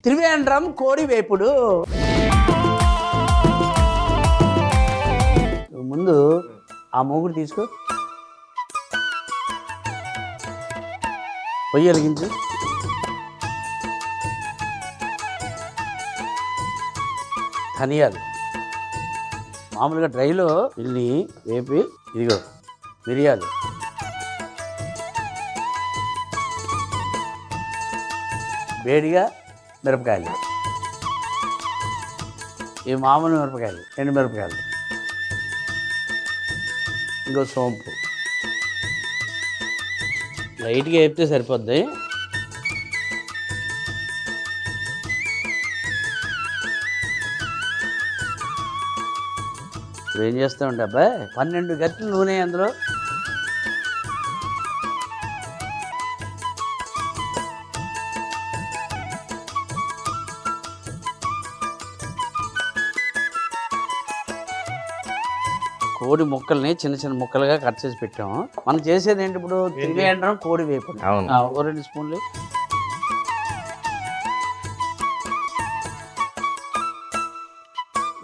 త్రివేంద్రం కోడి వేపుడు. ముందు ఆ మూగుడు తీసుకో, పొయ్యి వెలిగించు. ధనియాలు మామూలుగా డ్రైలో ఇల్ని వేపి, ఇదిగో మిరియాలు, వేడిగా మిరపకాయలు, ఇవి మామూలు మిరపకాయలు, ఎండు మిరపకాయలు, ఇంకో సోంపు లైట్గా వేపితే సరిపోద్ది. ఏం చేస్తూ ఉంటే అబ్బాయి 12 గంటలు నూనె అందులో. కోడి ముక్కల్ని చిన్న చిన్న ముక్కలుగా కట్ చేసి పెట్టాము. మనం చేసేది ఏంటి ఇప్పుడు? త్రివేంద్రం కోడి వేపుడు. ఓ 2 స్పూన్లు.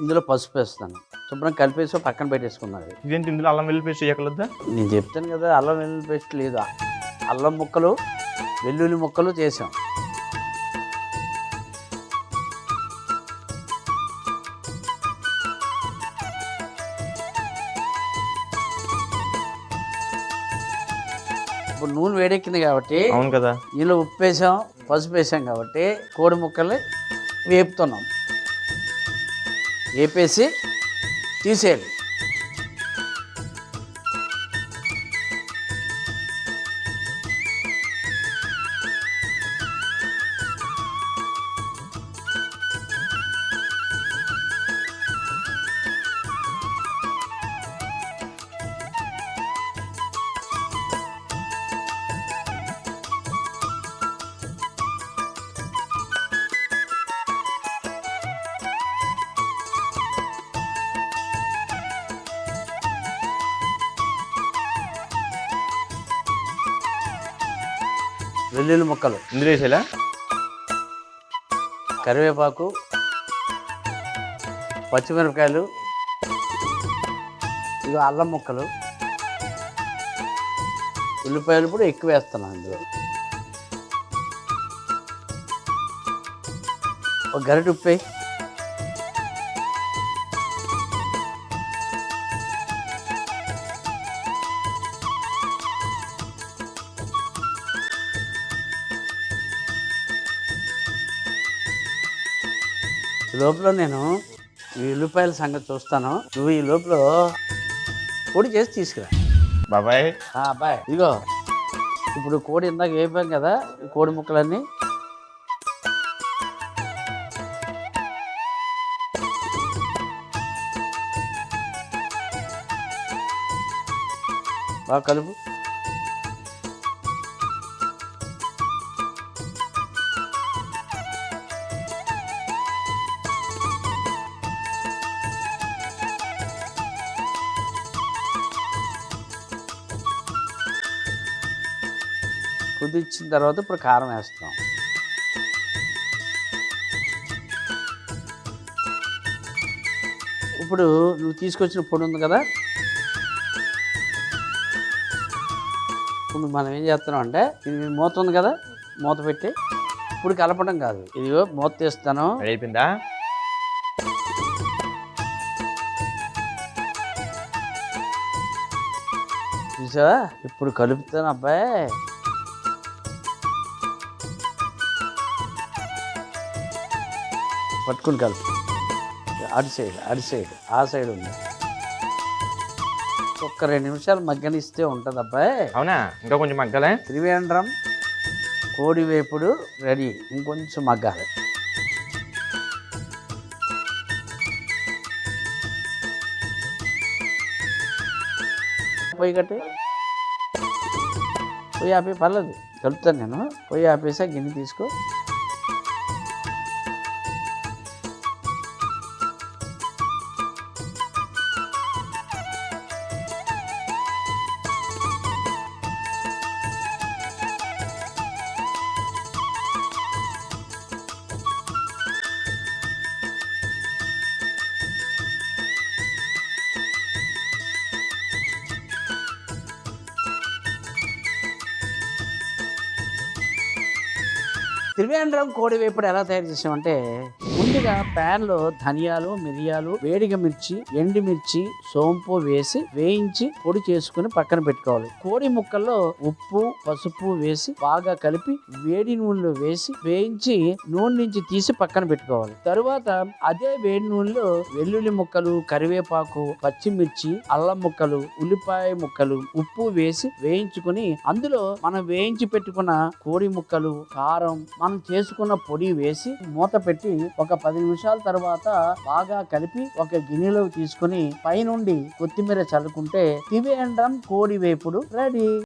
ఇందులో పసుపు వేస్తాను, శుభ్రం కలిపేసి పక్కన పెట్టేసుకున్నది. ఇదేంటి ఇందులో అల్లం వెల్లుల్లి పేస్ట్ చేయగలదా? నేను చెప్తాను కదా, అల్లం వెల్లుల్లి పేస్ట్ లేదు. అల్లం ముక్కలు, వెల్లుల్లి ముక్కలు చేసాం. ఇప్పుడు నూనె వేడెక్కింది కాబట్టి, అవును కదా, ఇందులో ఉప్పు వేసాం, పసుపు వేసాం కాబట్టి కోడి ముక్కల్ని వేపుతున్నాం. వేపేసి తీసేయాలి. వెల్లుల్లి ముక్కలు ఇందులో వేసేలా, కరివేపాకు, పచ్చిమిరపకాయలు, ఇక అల్లం ముక్కలు, ఉల్లిపాయలు కూడా ఎక్కువ వేస్తున్నాను ఇందులో. ఒక గరిటె ఉప్పు వేయి. ఈ లోపల నేను ఈ ఉల్లిపాయల సంగతి చూస్తాను, నువ్వు ఈ లోపల పొడి చేసి తీసుకురా. బాబాయ్ అబ్బాయి ఇదిగో, ఇప్పుడు కోడి ఇందాక వేపాం కదా, ఈ కోడి ముక్కలన్నీ బాగా కలుపు. కుదిర్చిన తర్వాత ఇప్పుడు కారం వేస్తాం. ఇప్పుడు నువ్వు తీసుకొచ్చిన పొడి ఉంది కదా, ఇప్పుడు మనం ఏం చేస్తున్నాం అంటే, ఇది మూత ఉంది కదా, మూత పెట్టి ఇప్పుడు కలపడం కాదు, ఇదిగో మూత తీస్తాను. అయిపోయిందా? చూసావా, ఇప్పుడు కలుపుతాను అబ్బాయి. పట్టుకుని కలుపు. అటు సైడ్ ఆ సైడ్ ఉంది. ఒక్క 2 నిమిషాలు మగ్గనిస్తే ఉంటుంది అబ్బాయి. అవునా? ఇంకా కొంచెం మగ్గాలే. త్రివేంద్రం కోడి వేపుడు రెడీ. ఇంకొంచెం మగ్గాలి. పొయ్యి కట్టి, పొయ్యి ఆపి, పర్లేదు కలుపుతాను నేను. పొయ్యి ఆపేసా గిన్నె తీసుకో. త్రివేంద్రం కోడి వేపుడు ఎలా తయారు చేసామంటే ముందుగా ప్యాన్ లో ధనియాలు, మిరియాలు, వేడిగ మిర్చి, ఎండుమిర్చి, సోంపు వేసి వేయించి పొడి చేసుకుని పక్కన పెట్టుకోవాలి. కోడి ముక్కల్లో ఉప్పు, పసుపు వేసి బాగా కలిపి వేడి నూనెలో వేసి వేయించి నూనె నుంచి తీసి పక్కన పెట్టుకోవాలి. తరువాత అదే వేడి నూనెలో వెల్లుల్లి ముక్కలు, కరివేపాకు, పచ్చిమిర్చి, అల్లం ముక్కలు, ఉల్లిపాయ ముక్కలు, ఉప్పు వేసి వేయించుకుని అందులో మనం వేయించి పెట్టుకున్న కోడి ముక్కలు, కారం, మనం చేసుకున్న పొడి వేసి మూత పెట్టి ఒక 10 నిమిషాల తర్వాత బాగా కలిపి ఒక గిన్నెలో తీసుకుని పైనుండి కొత్తిమీర చల్లుకుంటే త్రివేంద్రం కోడి వేపుడు రెడీ.